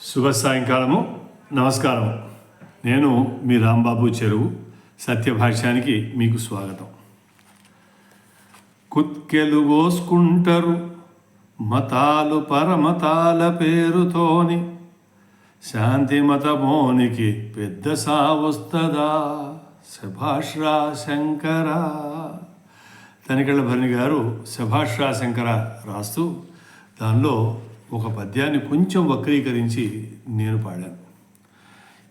శుభ సాయంకాలము. నమస్కారం. నేను మీ రాంబాబు చెరువు. సత్యభాష్యానికి మీకు స్వాగతం. కుత్కెలు కోసుకుంటారు మతాలు పరమతాల పేరుతోని, శాంతి మతమోనికి పెద్ద సావొస్తదా, శభాష్రా శంకర. తనికెళ్ళ భరణి గారు శభాష్రా శంకర రాస్తూ దానిలో ఒక పద్యాన్ని కొంచెం వక్రీకరించి నేను పాడాను.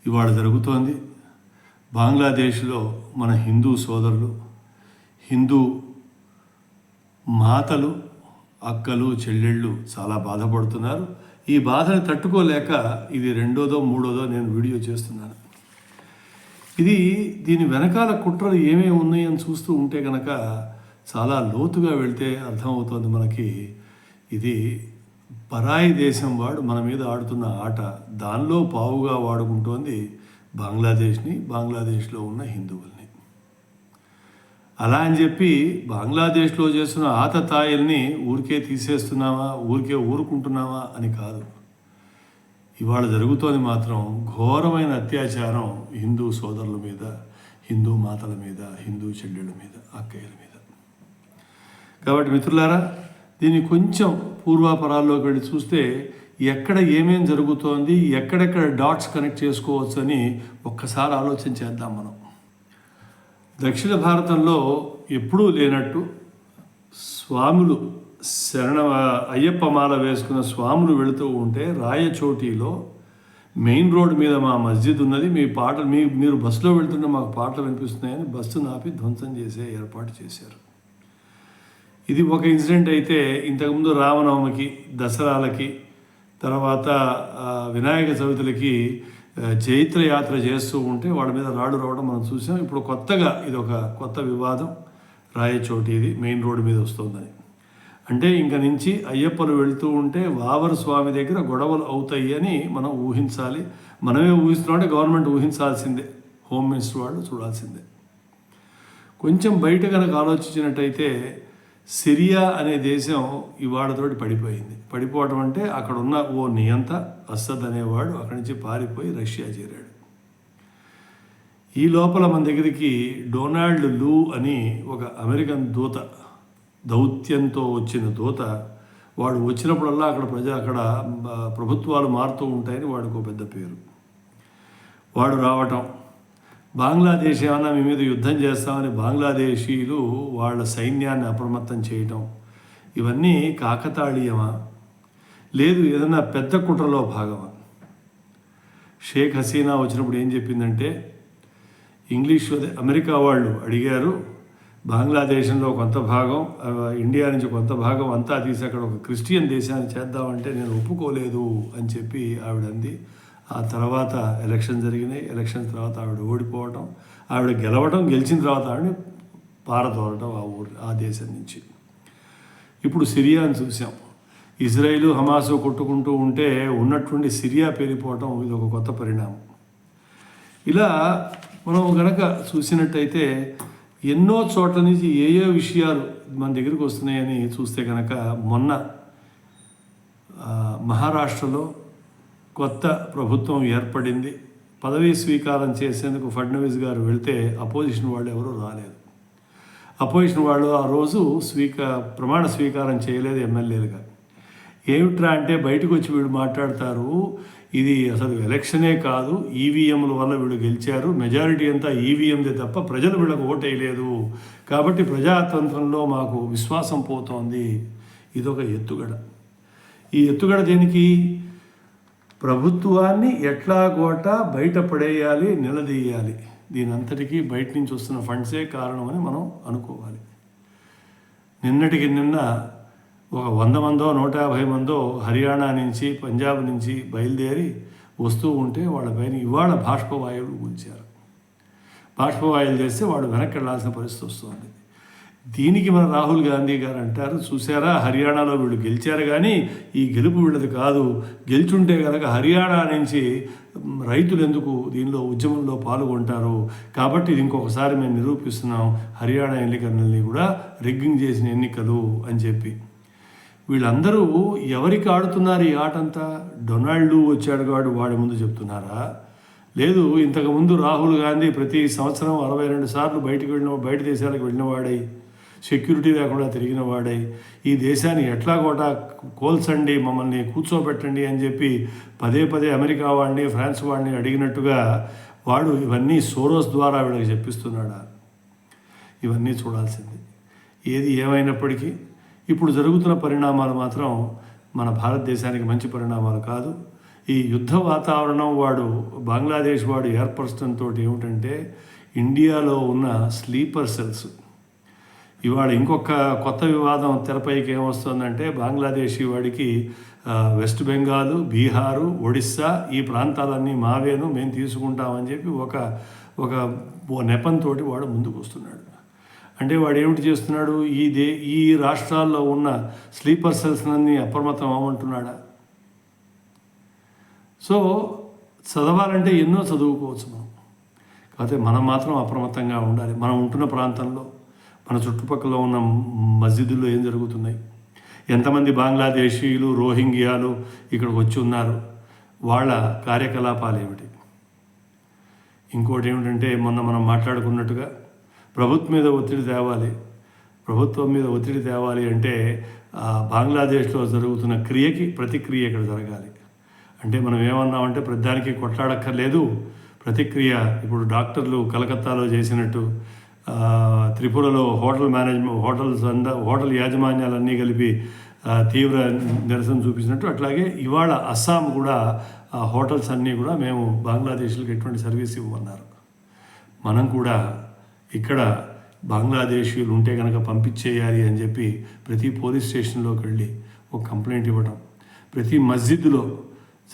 ఇవాళ జరుగుతోంది బంగ్లాదేశ్లో మన హిందూ సోదరులు, హిందూ మాతలు, అక్కలు, చెల్లెళ్ళు చాలా బాధపడుతున్నారు. ఈ బాధను తట్టుకోలేక ఇది రెండోదో మూడోదో నేను వీడియో చేస్తున్నాను. దీని వెనకాల కుట్రలు ఏమేమి ఉన్నాయని చూస్తూ ఉంటే కనుక చాలా లోతుగా వెళ్తే అర్థమవుతుంది మనకి. ఇది పరాయి దేశం వాడు మన మీద ఆడుతున్న ఆట. దానిలో పావుగా వాడుకుంటోంది బంగ్లాదేశ్ని, బంగ్లాదేశ్లో ఉన్న హిందువుల్ని. అలా అని చెప్పి బంగ్లాదేశ్లో చేస్తున్న ఆతతాయిల్ని ఊరికే తీసేస్తున్నామా, ఊరికే ఊరుకుంటున్నామా అని కాదు. ఇవాళ జరుగుతోంది మాత్రం ఘోరమైన అత్యాచారం హిందూ సోదరుల మీద, హిందూ మాతల మీద, హిందూ చెల్లెళ్ళ మీద, అక్కయ్యల మీద. కాబట్టి మిత్రులారా, దీన్ని కొంచెం పూర్వాపరాల్లోకి వెళ్ళి చూస్తే ఎక్కడ ఏమేం జరుగుతోంది, ఎక్కడెక్కడ డాట్స్ కనెక్ట్ చేసుకోవచ్చు అని ఒక్కసారి ఆలోచన చేద్దాం మనం. దక్షిణ భారతంలో ఎప్పుడూ లేనట్టు స్వాములు అయ్యప్ప మాల వేసుకున్న స్వాములు వెళుతూ ఉంటే రాయచోటిలో మెయిన్ రోడ్ మీద మా మస్జిద్ ఉన్నది, మీరు బస్సులో వెళ్తుంటే మాకు పాటలు వినిపిస్తున్నాయని బస్సును ఆపి ధ్వంసం చేసే ఏర్పాటు చేశారు. ఇది ఒక ఇన్సిడెంట్ అయితే, ఇంతకుముందు రామనవమికి, దసరాలకి, తర్వాత వినాయక చవితులకి చైత్రయాత్ర చేస్తూ ఉంటే వాళ్ళ మీద రాడు రావడం మనం చూసాం. ఇప్పుడు కొత్తగా ఇది ఒక కొత్త వివాదం. రాయచోటి ఇది మెయిన్ రోడ్డు మీద వస్తుందని అంటే ఇంక నుంచి అయ్యప్పలు వెళుతూ ఉంటే వావర్ స్వామి దగ్గర గొడవలు అవుతాయి అని మనం ఊహించాలి. మనమే ఊహిస్తున్నామంటే గవర్నమెంట్ ఊహించాల్సిందే, హోమ్ మినిస్టర్ వాళ్ళు చూడాల్సిందే. కొంచెం బయట కనుక ఆలోచించినట్టయితే సిరియా అనే దేశం ఇవాళతోటి పడిపోయింది. పడిపోవడం అంటే అక్కడ ఉన్న ఓ నియంత అసద్ అనేవాడు అక్కడి నుంచి పారిపోయి రష్యా చేరాడు. ఈ లోపల మన దగ్గరికి డొనాల్డ్ లూ అని ఒక అమెరికన్ దూత, దౌత్యంతో వచ్చిన దూత, వాడు వచ్చినప్పుడల్లా అక్కడ ప్రభుత్వాలు మారుతూ ఉంటాయని వాడికి ఒక పెద్ద పేరు. వాడు రావటం, బంగ్లాదేశ్ ఏమన్నా మీ మీద యుద్ధం చేస్తామని బంగ్లాదేశీలు వాళ్ళ సైన్యాన్ని అప్రమత్తం చేయటం, ఇవన్నీ కాకతాళీయమా, లేదు ఏదైనా పెద్ద కుట్రలో భాగమా? షేక్ హసీనా వచ్చినప్పుడు ఏం చెప్పిందంటే, అమెరికా వాళ్ళు అడిగారు, బంగ్లాదేశంలో కొంత భాగం, ఇండియా నుంచి కొంత భాగం అంతా తీసి అక్కడ ఒక క్రిస్టియన్ దేశాన్ని చేద్దామంటే నేను ఒప్పుకోలేదు అని చెప్పి ఆవిడ అంది. ఆ తర్వాత ఎలక్షన్ జరిగినాయి. ఎలక్షన్ తర్వాత ఆవిడ ఓడిపోవటం, ఆవిడ గెలవటం, గెలిచిన తర్వాత ఆవిడని పారదోరటం ఆ దేశం నుంచి. ఇప్పుడు సిరియాని చూసాం. ఇజ్రాయిల్ హమాసు కొట్టుకుంటూ ఉంటే ఉన్నట్టుండి సిరియా పెరిగిపోవటం ఇది ఒక కొత్త పరిణామం. ఇలా మనం కనుక చూసినట్టయితే ఎన్నో చోట్ల నుంచి ఏ విషయాలు మన దగ్గరికి వస్తున్నాయని చూస్తే కనుక, మొన్న మహారాష్ట్రలో కొత్త ప్రభుత్వం ఏర్పడింది. పదవీ స్వీకారం చేసేందుకు ఫడ్నవీస్ గారు వెళ్తే అపోజిషన్ వాళ్ళు ఎవరూ రాలేదు. అపోజిషన్ వాళ్ళు ఆ రోజు ప్రమాణ స్వీకారం చేయలేదు ఎమ్మెల్యేలుగా. ఏమిట్రా అంటే బయటకు వచ్చి వీళ్ళు మాట్లాడతారు, ఇది అసలు ఎలక్షనే కాదు, ఈవీఎంల వల్ల వీళ్ళు గెలిచారు, మెజారిటీ అంతా ఈవీఎందే తప్ప ప్రజలు వీళ్ళకు ఓటేయలేదు, కాబట్టి ప్రజాతంత్రంలో మాకు విశ్వాసం పోతోంది. ఇదొక ఎత్తుగడ. ఈ ఎత్తుగడ దేనికి? ప్రభుత్వాన్ని ఎట్లాగోట బయట పడేయాలి, నిలదీయాలి. దీని అంతటికీ బయట నుంచి వస్తున్న ఫండ్సే కారణమని మనం అనుకోవాలి. నిన్నటికి నిన్న ఒక 100 మందో 150 మందో హర్యానా నుంచి, పంజాబ్ నుంచి బయలుదేరి వస్తూ ఉంటే వాళ్ళపైన ఇవాళ బాష్పవాయువులు ఉంచారు. బాష్పవాయువులు చేస్తే వాడు వెనక్కి వెళ్ళాల్సిన పరిస్థితి వస్తుంది. దీనికి మన రాహుల్ గాంధీ గారు అంటారు, చూసారా హర్యానాలో వీళ్ళు గెలిచారు కానీ ఈ గెలుపు వీళ్ళది కాదు, గెలుచుంటే కనుక హర్యానా నుంచి రైతులు ఎందుకు దీనిలో ఉద్యమంలో పాల్గొంటారు, కాబట్టి ఇది ఇంకొకసారి మేము నిరూపిస్తున్నాం హర్యానా ఎన్నికలని కూడా రిగ్గింగ్ చేసిన ఎన్నికలు అని చెప్పి. వీళ్ళందరూ ఎవరికి ఆడుతున్నారు ఈ ఆట అంతా? డొనాల్డ్ వచ్చాడు కాబట్టి వాడి ముందు చెప్తున్నారా? లేదు, ఇంతకుముందు రాహుల్ గాంధీ ప్రతి సంవత్సరం 62 సార్లు బయట దేశాలకు వెళ్ళిన వాడై, సెక్యూరిటీ లేకుండా తిరిగిన వాడై, ఈ దేశాన్ని ఎట్లా కోల్చండి, మమ్మల్ని కూర్చోబెట్టండి అని చెప్పి పదే అమెరికా వాడిని, ఫ్రాన్స్ వాడిని అడిగినట్టుగా వాడు ఇవన్నీ సోరోస్ ద్వారా వీళ్ళకి చెప్పిస్తున్నాడా? ఇవన్నీ చూడాల్సింది. ఏది ఏమైనప్పటికీ ఇప్పుడు జరుగుతున్న పరిణామాలు మాత్రం మన భారతదేశానికి మంచి పరిణామాలు కాదు. ఈ యుద్ధ వాతావరణం బంగ్లాదేశ్ వాడు ఏర్పరచడంతో ఏమిటంటే, ఇండియాలో ఉన్న స్లీపర్ సెల్స్ ఇవాళ ఇంకొక కొత్త వివాదం తెరపైకి ఏమొస్తుందంటే, బంగ్లాదేశీ వాడికి వెస్ట్ బెంగాల్, బీహారు, ఒడిస్సా ఈ ప్రాంతాలన్నీ మావేను, మేము తీసుకుంటామని చెప్పి ఒక నెపంతో వాడు ముందుకు వస్తున్నాడు. అంటే వాడు ఏమిటి చేస్తున్నాడు? ఈ రాష్ట్రాల్లో ఉన్న స్లీపర్ సెల్స్లన్నీ అప్రమత్తం అవ్వమంటున్నాడా? సో చదవాలంటే ఎన్నో చదువుకోవచ్చు కాకపోతే మనం మాత్రం అప్రమత్తంగా ఉండాలి. మనం ఉంటున్న ప్రాంతంలో, మన చుట్టుపక్కల ఉన్న మస్జిదుల్లో ఏం జరుగుతున్నాయి, ఎంతమంది బంగ్లాదేశీయులు, రోహింగ్యాలు ఇక్కడికి వచ్చి ఉన్నారు, వాళ్ళ కార్యకలాపాలు ఏమిటి? ఇంకోటి ఏమిటంటే, మొన్న మనం మాట్లాడుకున్నట్టుగా ప్రభుత్వం మీద ఒత్తిడి తేవాలి అంటే బంగ్లాదేశ్లో జరుగుతున్న క్రియకి ప్రతిక్రియ ఇక్కడ జరగాలి. అంటే మనం ఏమన్నామంటే, ప్రతిదానికి కొట్లాడక్కర్లేదు, ప్రతిక్రియ. ఇప్పుడు డాక్టర్లు కలకత్తాలో చేసినట్టు, త్రిపురలో హోటల్ యాజమాన్యాలన్నీ కలిపి తీవ్ర నిరసన చూపించినట్టు, అట్లాగే ఇవాళ అస్సాం కూడా హోటల్స్ అన్నీ కూడా మేము బంగ్లాదేశ్లకు ఎటువంటి సర్వీస్ ఇవ్వమన్నారు. మనం కూడా ఇక్కడ బంగ్లాదేశీయులు ఉంటే కనుక పంపించేయాలి అని చెప్పి ప్రతి పోలీస్ స్టేషన్లోకి వెళ్ళి ఒక కంప్లైంట్ ఇవ్వడం, ప్రతి మస్జిద్లో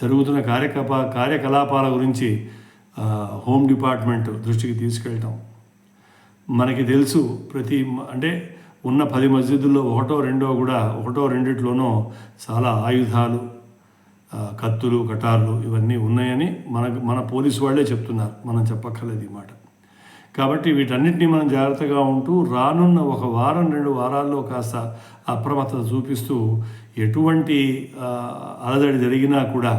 జరుగుతున్న కార్యకలాపాల గురించి హోమ్ డిపార్ట్మెంట్ దృష్టికి తీసుకెళ్ళటం. మనకి తెలుసు, అంటే ఉన్న 10 మస్జిదుల్లో ఒకటో రెండిట్లోనో చాలా ఆయుధాలు, కత్తులు, కటార్లు ఇవన్నీ ఉన్నాయని మన పోలీసు వాళ్ళే చెప్తున్నారు, మనం చెప్పక్కర్లేదు ఈ మాట. కాబట్టి వీటన్నిటిని మనం జాగ్రత్తగా ఉంటూ రానున్న 1 వారం 2 వారాల్లో కాస్త అప్రమత్తత చూపిస్తూ, ఎటువంటి అలజడి జరిగినా కూడా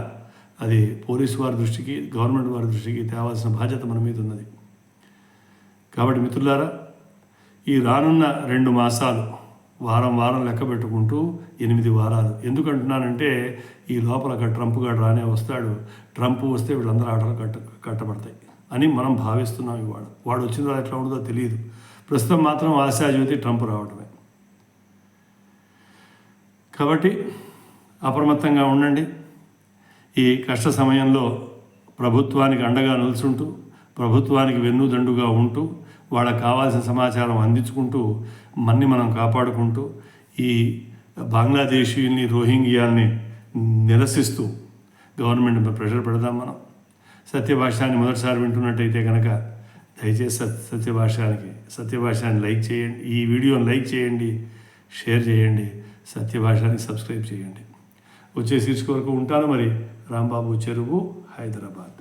అది పోలీసు వారి దృష్టికి, గవర్నమెంట్ వారి దృష్టికి తేవాల్సిన బాధ్యత మన మీద ఉన్నది. కాబట్టి మిత్రులారా, ఈ రానున్న 2 మాసాలు వారం లెక్క పెట్టుకుంటూ 8 వారాలు. ఎందుకంటున్నానంటే, ఈ లోపల ట్రంప్ గారు రానే వస్తాడు. ట్రంప్ వస్తే వీళ్ళందరూ ఆటలు కట్టబడతాయి అని మనం భావిస్తున్నాం. వాడు వచ్చిన తర్వాత ఎట్లా ఉండదో తెలియదు. ప్రస్తుతం మాత్రం ఆశాజ్యోతి ట్రంప్ రావడమే. కాబట్టి అప్రమత్తంగా ఉండండి. ఈ కష్ట సమయంలో ప్రభుత్వానికి అండగా నిలుచుంటూ, ప్రభుత్వానికి వెన్నుదండుగా ఉంటూ, వాళ్ళకి కావాల్సిన సమాచారం అందించుకుంటూ, మనం కాపాడుకుంటూ, ఈ బంగ్లాదేశీయుల్ని, రోహింగ్యాల్ని నిరసిస్తూ గవర్నమెంట్ ప్రెషర్ పెడదాం. మనం సత్యభాషాన్ని మొదటిసారి వింటున్నట్టయితే కనుక దయచేసి సత్యభాషాన్ని లైక్ చేయండి, ఈ వీడియోని లైక్ చేయండి, షేర్ చేయండి, సత్యభాషాన్ని సబ్స్క్రైబ్ చేయండి. వచ్చే శీర్షిక వరకు ఉంటాను. మరి రాంబాబు చెరువు, హైదరాబాద్.